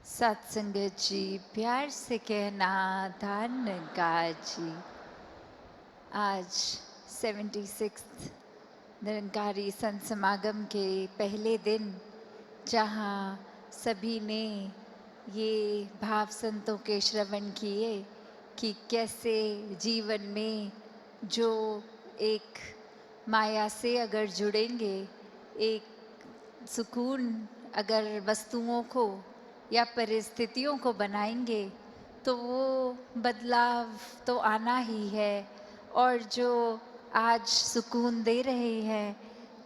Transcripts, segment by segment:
सत्संगत जी, प्यार से कहना धन का जी। आज 76 निरंकारी संत समागम के पहले दिन, जहाँ सभी ने ये भाव संतों के श्रवण किए कि कैसे जीवन में जो एक माया से अगर जुड़ेंगे, एक सुकून अगर वस्तुओं को या परिस्थितियों को बनाएंगे, तो वो बदलाव तो आना ही है। और जो आज सुकून दे रहे हैं,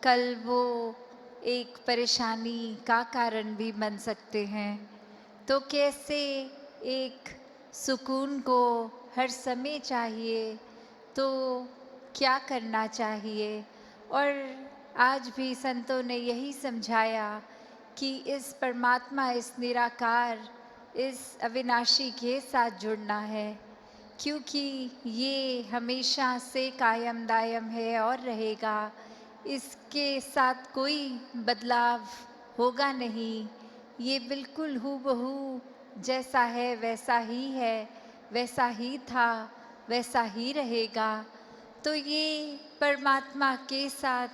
कल वो एक परेशानी का कारण भी बन सकते हैं। तो कैसे एक सुकून को हर समय चाहिए, तो क्या करना चाहिए। और आज भी संतों ने यही समझाया कि इस परमात्मा, इस निराकार, इस अविनाशी के साथ जुड़ना है, क्योंकि ये हमेशा से कायम दायम है और रहेगा। इसके साथ कोई बदलाव होगा नहीं। ये बिल्कुल हूबहू जैसा है वैसा ही है, वैसा ही था, वैसा ही रहेगा। तो ये परमात्मा के साथ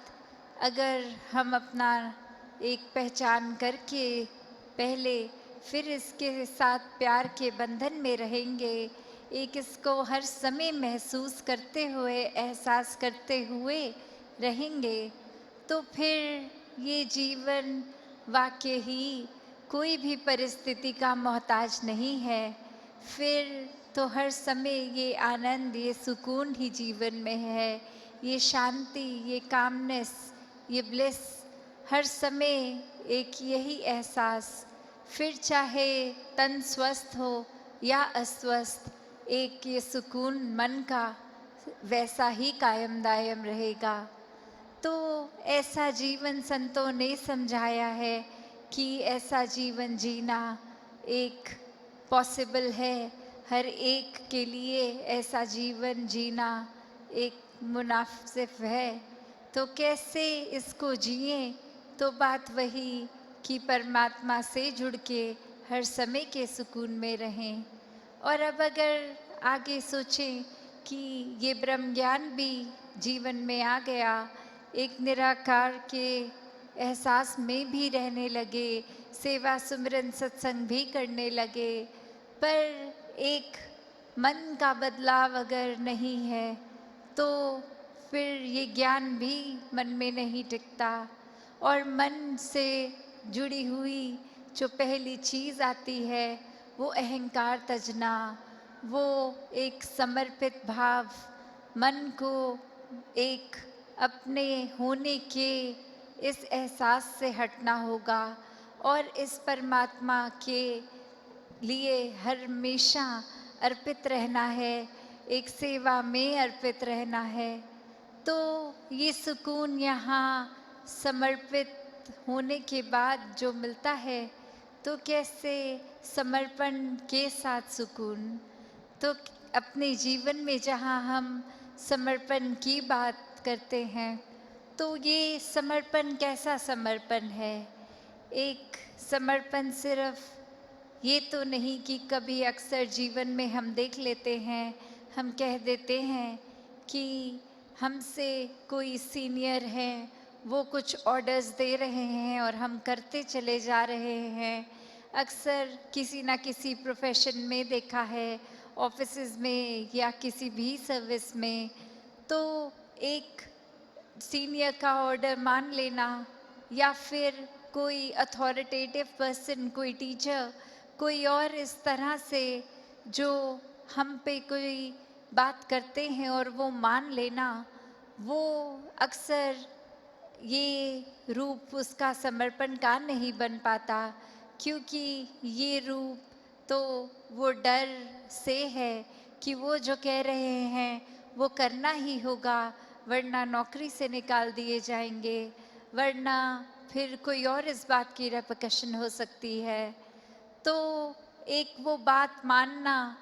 अगर हम अपना एक पहचान करके पहले, फिर इसके साथ प्यार के बंधन में रहेंगे, एक इसको हर समय महसूस करते हुए, एहसास करते हुए रहेंगे, तो फिर ये जीवन वाकई ही कोई भी परिस्थिति का मोहताज नहीं है। फिर तो हर समय ये आनंद, ये सुकून ही जीवन में है, ये शांति, ये कामनेस, ये ब्लिस, हर समय एक यही एहसास। फिर चाहे तन स्वस्थ हो या अस्वस्थ, एक ये सुकून मन का वैसा ही कायम दायम रहेगा। तो ऐसा जीवन संतों ने समझाया है कि ऐसा जीवन जीना एक पॉसिबल है। हर एक के लिए ऐसा जीवन जीना एक मुनासिब है। तो कैसे इसको जिए, तो बात वही कि परमात्मा से जुड़ के हर समय के सुकून में रहें। और अब अगर आगे सोचें कि ये ब्रह्म ज्ञान भी जीवन में आ गया, एक निराकार के एहसास में भी रहने लगे, सेवा सुमिरन सत्संग भी करने लगे, पर एक मन का बदलाव अगर नहीं है, तो फिर ये ज्ञान भी मन में नहीं टिकता। और मन से जुड़ी हुई जो पहली चीज़ आती है, वो अहंकार तजना, वो एक समर्पित भाव, मन को एक अपने होने के इस एहसास से हटना होगा और इस परमात्मा के लिए हमेशा अर्पित रहना है, एक सेवा में अर्पित रहना है। तो ये सुकून यहाँ समर्पित होने के बाद जो मिलता है, तो कैसे समर्पण के साथ सुकून। तो अपने जीवन में जहाँ हम समर्पण की बात करते हैं, तो ये समर्पण कैसा समर्पण है। एक समर्पण सिर्फ ये तो नहीं कि कभी अक्सर जीवन में हम देख लेते हैं, हम कह देते हैं कि हमसे कोई सीनियर है, वो कुछ ऑर्डर्स दे रहे हैं और हम करते चले जा रहे हैं। अक्सर किसी ना किसी प्रोफेशन में देखा है, ऑफिसेज में या किसी भी सर्विस में, तो एक सीनियर का ऑर्डर मान लेना, या फिर कोई अथॉरिटेटिव पर्सन, कोई टीचर, कोई और इस तरह से जो हम पे कोई बात करते हैं और वो मान लेना, वो अक्सर ये रूप उसका समर्पण का नहीं बन पाता, क्योंकि ये रूप तो वो डर से है कि वो जो कह रहे हैं वो करना ही होगा, वरना नौकरी से निकाल दिए जाएंगे, वरना फिर कोई और इस बात की रेपकशन हो सकती है। तो एक वो बात मानना,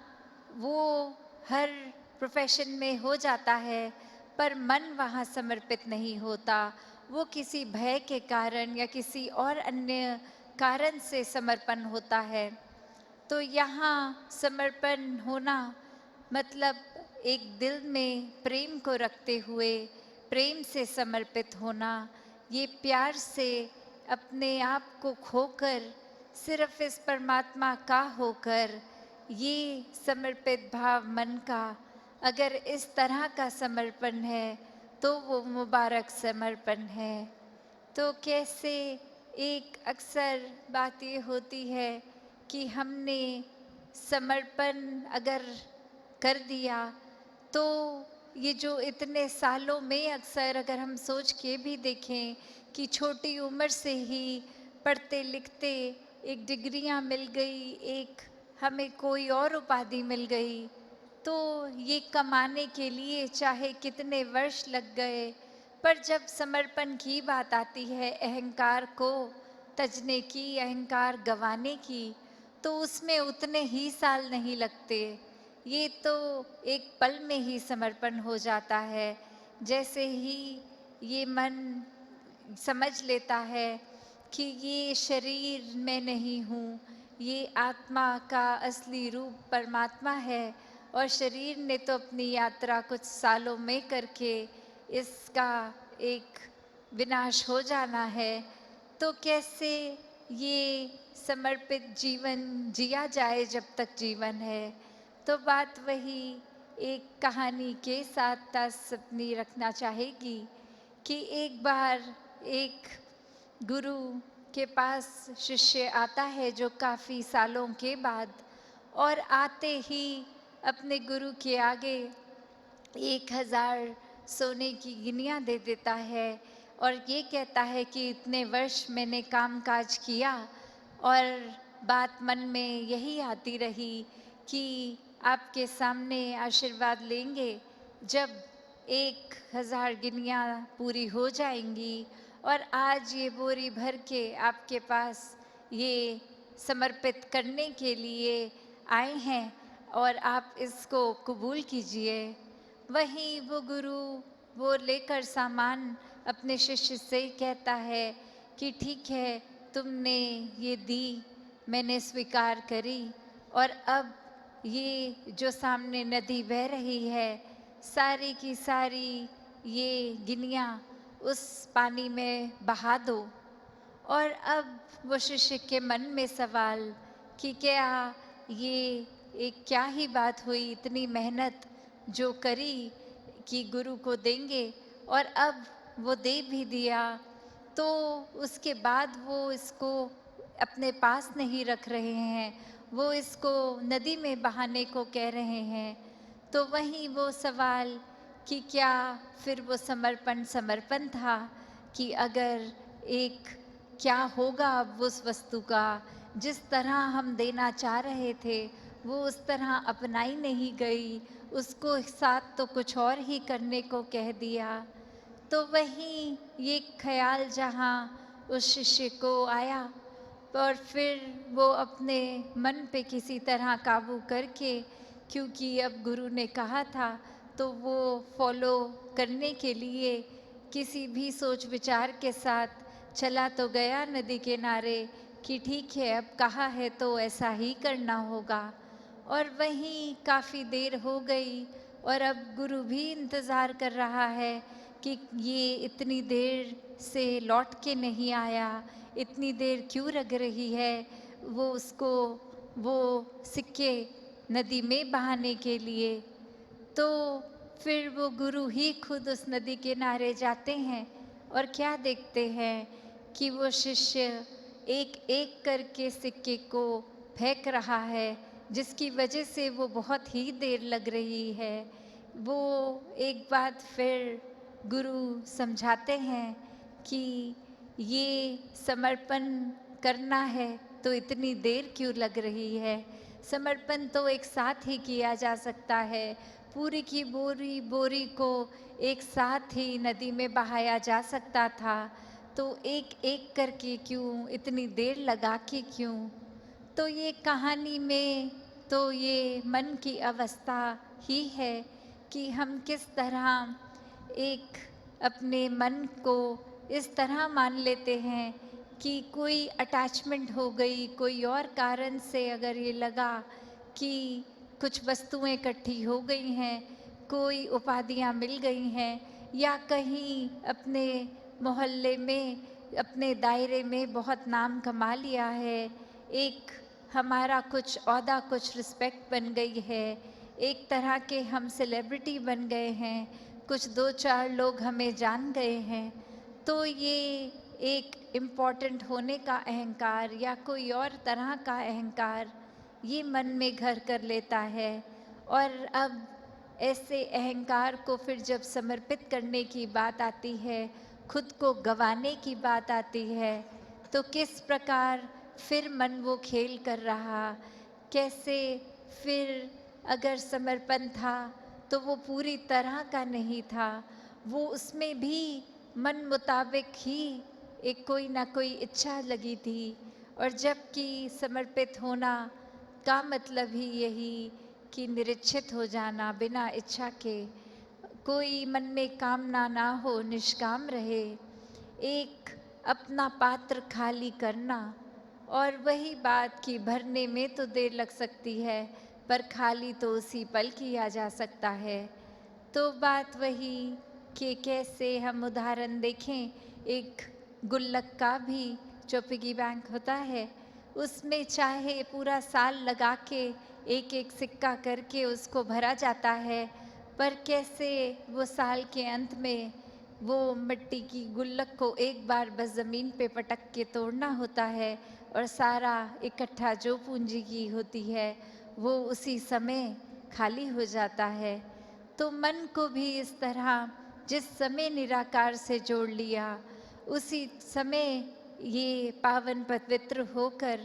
वो हर प्रोफेशन में हो जाता है, पर मन वहाँ समर्पित नहीं होता। वो किसी भय के कारण या किसी और अन्य कारण से समर्पण होता है। तो यहाँ समर्पण होना मतलब एक दिल में प्रेम को रखते हुए प्रेम से समर्पित होना, ये प्यार से अपने आप को खोकर सिर्फ इस परमात्मा का होकर, ये समर्पित भाव मन का अगर इस तरह का समर्पण है तो वो मुबारक समर्पण है। तो कैसे एक अक्सर बात ये होती है कि हमने समर्पण अगर कर दिया तो ये जो इतने सालों में अक्सर अगर हम सोच के भी देखें कि छोटी उम्र से ही पढ़ते लिखते एक डिग्रियां मिल गई, एक हमें कोई और उपाधि मिल गई, तो ये कमाने के लिए चाहे कितने वर्ष लग गए, पर जब समर्पण की बात आती है, अहंकार को तजने की, अहंकार गंवाने की, तो उसमें उतने ही साल नहीं लगते। ये तो एक पल में ही समर्पण हो जाता है। जैसे ही ये मन समझ लेता है कि ये शरीर मैं नहीं हूँ, ये आत्मा का असली रूप परमात्मा है और शरीर ने तो अपनी यात्रा कुछ सालों में करके इसका एक विनाश हो जाना है, तो कैसे ये समर्पित जीवन जिया जाए जब तक जीवन है। तो बात वही एक कहानी के साथ तास अपनी रखना चाहेगी कि एक बार एक गुरु के पास शिष्य आता है जो काफ़ी सालों के बाद, और आते ही अपने गुरु के आगे 1000 सोने की गिनियाँ दे देता है और ये कहता है कि इतने वर्ष मैंने काम काज किया और बात मन में यही आती रही कि आपके सामने आशीर्वाद लेंगे जब 1000 गिनियाँ पूरी हो जाएंगी, और आज ये बोरी भर के आपके पास ये समर्पित करने के लिए आए हैं और आप इसको कबूल कीजिए। वहीं वो गुरु वो लेकर सामान अपने शिष्य से कहता है कि ठीक है, तुमने ये दी, मैंने स्वीकार करी, और अब ये जो सामने नदी बह रही है, सारी की सारी ये गिनियाँ उस पानी में बहा दो। और अब वो शिष्य के मन में सवाल कि क्या ये एक क्या ही बात हुई, इतनी मेहनत जो करी कि गुरु को देंगे और अब वो दे भी दिया, तो उसके बाद वो इसको अपने पास नहीं रख रहे हैं, वो इसको नदी में बहाने को कह रहे हैं। तो वहीं वो सवाल कि क्या फिर वो समर्पण समर्पण था कि अगर एक क्या होगा अब उस वस्तु का, जिस तरह हम देना चाह रहे थे वो उस तरह अपनाई नहीं गई, उसको साथ तो कुछ और ही करने को कह दिया। तो वहीं ये ख्याल जहाँ उस शिष्य को आया और फिर वो अपने मन पे किसी तरह काबू करके, क्योंकि अब गुरु ने कहा था तो वो फॉलो करने के लिए किसी भी सोच विचार के साथ चला तो गया नदी किनारे कि ठीक है, अब कहा है तो ऐसा ही करना होगा। और वहीं काफ़ी देर हो गई और अब गुरु भी इंतज़ार कर रहा है कि ये इतनी देर से लौट के नहीं आया, इतनी देर क्यों लग रही है वो उसको वो सिक्के नदी में बहाने के लिए। तो फिर वो गुरु ही खुद उस नदी किनारे जाते हैं और क्या देखते हैं कि वो शिष्य एक एक करके सिक्के को फेंक रहा है, जिसकी वजह से वो बहुत ही देर लग रही है। वो एक बात फिर गुरु समझाते हैं कि ये समर्पण करना है तो इतनी देर क्यों लग रही है, समर्पण तो एक साथ ही किया जा सकता है, पूरी की बोरी बोरी को एक साथ ही नदी में बहाया जा सकता था, तो एक एक करके क्यों, इतनी देर लगा के क्यों। तो ये कहानी में तो ये मन की अवस्था ही है कि हम किस तरह एक अपने मन को इस तरह मान लेते हैं कि कोई अटैचमेंट हो गई, कोई और कारण से अगर ये लगा कि कुछ वस्तुएं इकट्ठी हो गई हैं, कोई उपाधियां मिल गई हैं, या कहीं अपने मोहल्ले में, अपने दायरे में बहुत नाम कमा लिया है, एक हमारा कुछ ओहदा, कुछ रिस्पेक्ट बन गई है, एक तरह के हम सेलिब्रिटी बन गए हैं, कुछ दो चार लोग हमें जान गए हैं, तो ये एक इम्पॉर्टेंट होने का अहंकार या कोई और तरह का अहंकार ये मन में घर कर लेता है। और अब ऐसे अहंकार को फिर जब समर्पित करने की बात आती है, खुद को गंवाने की बात आती है, तो किस प्रकार फिर मन वो खेल कर रहा, कैसे फिर अगर समर्पण था तो वो पूरी तरह का नहीं था, वो उसमें भी मन मुताबिक ही एक कोई ना कोई इच्छा लगी थी। और जबकि समर्पित होना का मतलब ही यही कि निरीक्षित हो जाना बिना इच्छा के, कोई मन में कामना ना हो, निष्काम रहे, एक अपना पात्र खाली करना। और वही बात कि भरने में तो देर लग सकती है, पर खाली तो उसी पल किया जा सकता है। तो बात वही कि कैसे हम उदाहरण देखें, एक गुल्लक का भी जो पिगी बैंक होता है, उसमें चाहे पूरा साल लगा के एक एक सिक्का करके उसको भरा जाता है, पर कैसे वो साल के अंत में वो मिट्टी की गुल्लक को एक बार बस ज़मीन पे पटक के तोड़ना होता है, और सारा इकट्ठा जो पूंजी की होती है वो उसी समय खाली हो जाता है। तो मन को भी इस तरह जिस समय निराकार से जोड़ लिया, उसी समय ये पावन पवित्र होकर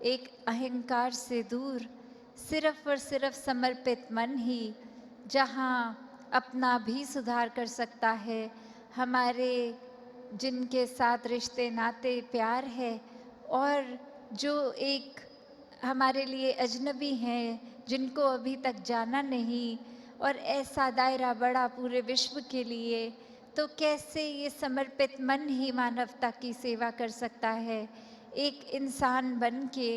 एक अहंकार से दूर सिर्फ और सिर्फ समर्पित मन ही जहाँ अपना भी सुधार कर सकता है, हमारे जिनके साथ रिश्ते नाते प्यार है, और जो एक हमारे लिए अजनबी हैं, जिनको अभी तक जाना नहीं, और ऐसा दायरा बड़ा पूरे विश्व के लिए, तो कैसे ये समर्पित मन ही मानवता की सेवा कर सकता है, एक इंसान बन के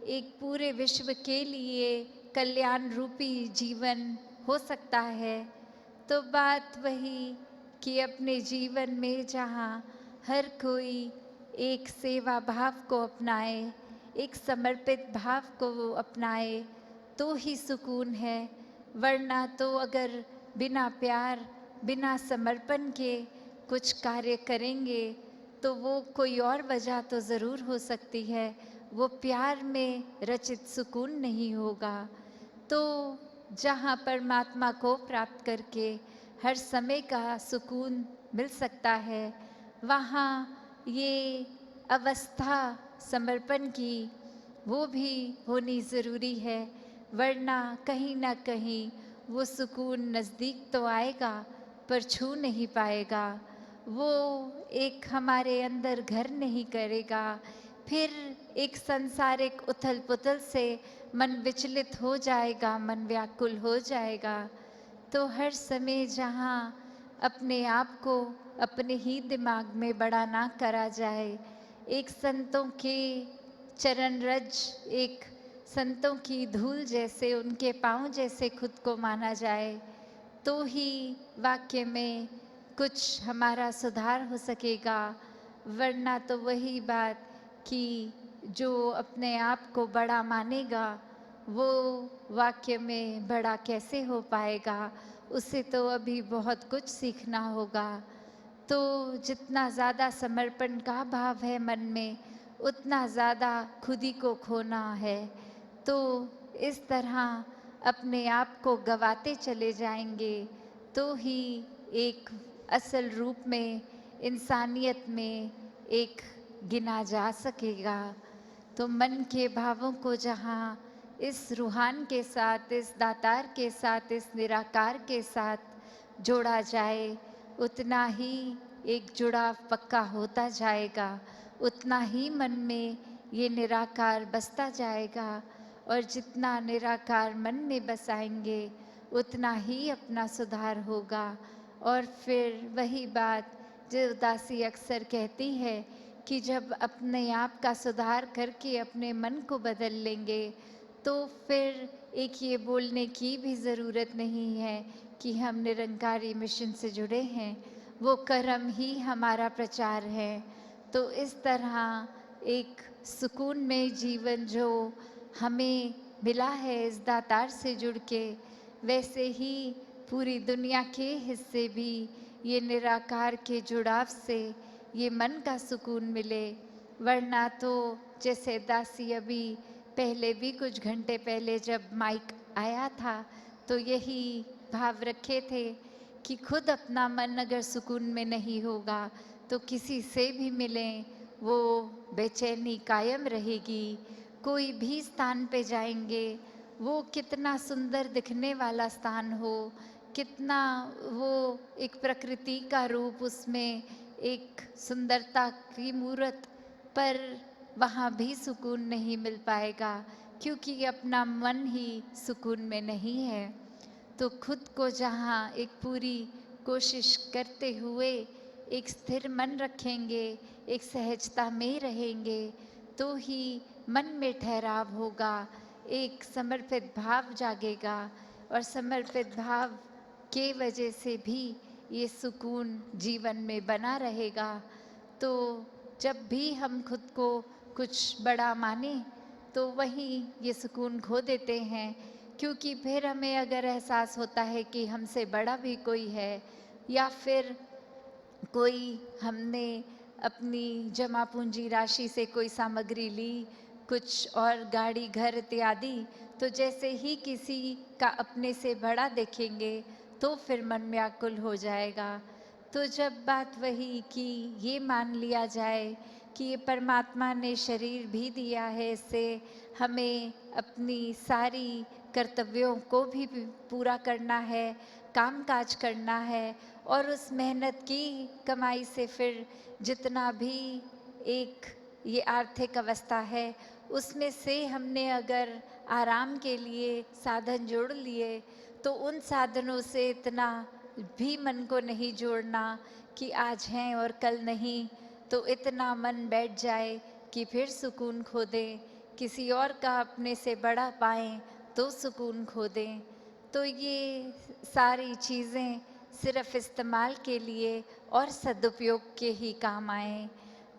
एक पूरे विश्व के लिए कल्याण रूपी जीवन हो सकता है। तो बात वही कि अपने जीवन में जहाँ हर कोई एक सेवा भाव को अपनाए, एक समर्पित भाव को वो अपनाए, तो ही सुकून है। वरना तो अगर बिना प्यार, बिना समर्पण के कुछ कार्य करेंगे, तो वो कोई और वजह तो ज़रूर हो सकती है, वो प्यार में रचित सुकून नहीं होगा। तो जहाँ परमात्मा को प्राप्त करके हर समय का सुकून मिल सकता है, वहाँ ये अवस्था समर्पण की वो भी होनी ज़रूरी है। वरना कहीं ना कहीं वो सुकून नज़दीक तो आएगा पर छू नहीं पाएगा, वो एक हमारे अंदर घर नहीं करेगा। फिर एक सांसारिक उथल पुथल से मन विचलित हो जाएगा, मन व्याकुल हो जाएगा। तो हर समय जहाँ अपने आप को अपने ही दिमाग में बड़ा ना करा जाए, एक संतों के चरण रज, एक संतों की धूल जैसे, उनके पाँव जैसे खुद को माना जाए, तो ही वाक्य में कुछ हमारा सुधार हो सकेगा। वरना तो वही बात कि जो अपने आप को बड़ा मानेगा, वो वाक्य में बड़ा कैसे हो पाएगा, उसे तो अभी बहुत कुछ सीखना होगा। तो जितना ज़्यादा समर्पण का भाव है मन में, उतना ज़्यादा खुद ही को खोना है। तो इस तरह अपने आप को गंवाते चले जाएंगे, तो ही एक असल रूप में इंसानियत में एक गिना जा सकेगा। तो मन के भावों को जहाँ इस रूहान के साथ, इस दातार के साथ, इस निराकार के साथ जोड़ा जाए, उतना ही एक जुड़ाव पक्का होता जाएगा, उतना ही मन में ये निराकार बसता जाएगा। और जितना निराकार मन में बसाएंगे, उतना ही अपना सुधार होगा। और फिर वही बात जो दासी अक्सर कहती है कि जब अपने आप का सुधार करके अपने मन को बदल लेंगे तो फिर एक ये बोलने की भी ज़रूरत नहीं है कि हम निरंकारी मिशन से जुड़े हैं, वो कर्म ही हमारा प्रचार है। तो इस तरह एक सुकूनमय जीवन जो हमें मिला है इस दातार से जुड़ के, वैसे ही पूरी दुनिया के हिस्से भी ये निराकार के जुड़ाव से ये मन का सुकून मिले। वरना तो जैसे दासी अभी पहले भी कुछ घंटे पहले जब माइक आया था तो यही भाव रखे थे कि खुद अपना मन अगर सुकून में नहीं होगा तो किसी से भी मिलें वो बेचैनी कायम रहेगी। कोई भी स्थान पे जाएंगे, वो कितना सुंदर दिखने वाला स्थान हो, कितना वो एक प्रकृति का रूप, उसमें एक सुंदरता की मूर्त, पर वहाँ भी सुकून नहीं मिल पाएगा क्योंकि अपना मन ही सुकून में नहीं है। तो खुद को जहाँ एक पूरी कोशिश करते हुए एक स्थिर मन रखेंगे, एक सहजता में रहेंगे, तो ही मन में ठहराव होगा, एक समर्पित भाव जागेगा और समर्पित भाव के वजह से भी ये सुकून जीवन में बना रहेगा। तो जब भी हम खुद को कुछ बड़ा माने तो वहीं ये सुकून खो देते हैं, क्योंकि फिर हमें अगर एहसास होता है कि हमसे बड़ा भी कोई है या फिर कोई हमने अपनी जमा पूंजी राशि से कोई सामग्री ली, कुछ और गाड़ी घर इत्यादि, तो जैसे ही किसी का अपने से बड़ा देखेंगे तो फिर मन व्याकुल हो जाएगा। तो जब बात वही कि ये मान लिया जाए कि ये परमात्मा ने शरीर भी दिया है, इससे हमें अपनी सारी कर्तव्यों को भी पूरा करना है, काम काज करना है, और उस मेहनत की कमाई से फिर जितना भी एक ये आर्थिक अवस्था है उसमें से हमने अगर आराम के लिए साधन जोड़ लिए तो उन साधनों से इतना भी मन को नहीं जोड़ना कि आज हैं और कल नहीं, तो इतना मन बैठ जाए कि फिर सुकून खो दें, किसी और का अपने से बड़ा पाएं तो सुकून खो दें। तो ये सारी चीज़ें सिर्फ इस्तेमाल के लिए और सदुपयोग के ही काम आए।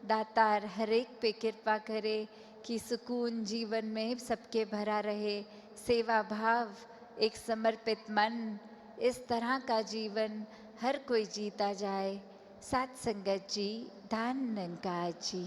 दातार हर एक पे कृपा करे कि सुकून जीवन में सबके भरा रहे, सेवा भाव, एक समर्पित मन, इस तरह का जीवन हर कोई जीता जाए। साथ संगत जी, धन निरंकार जी।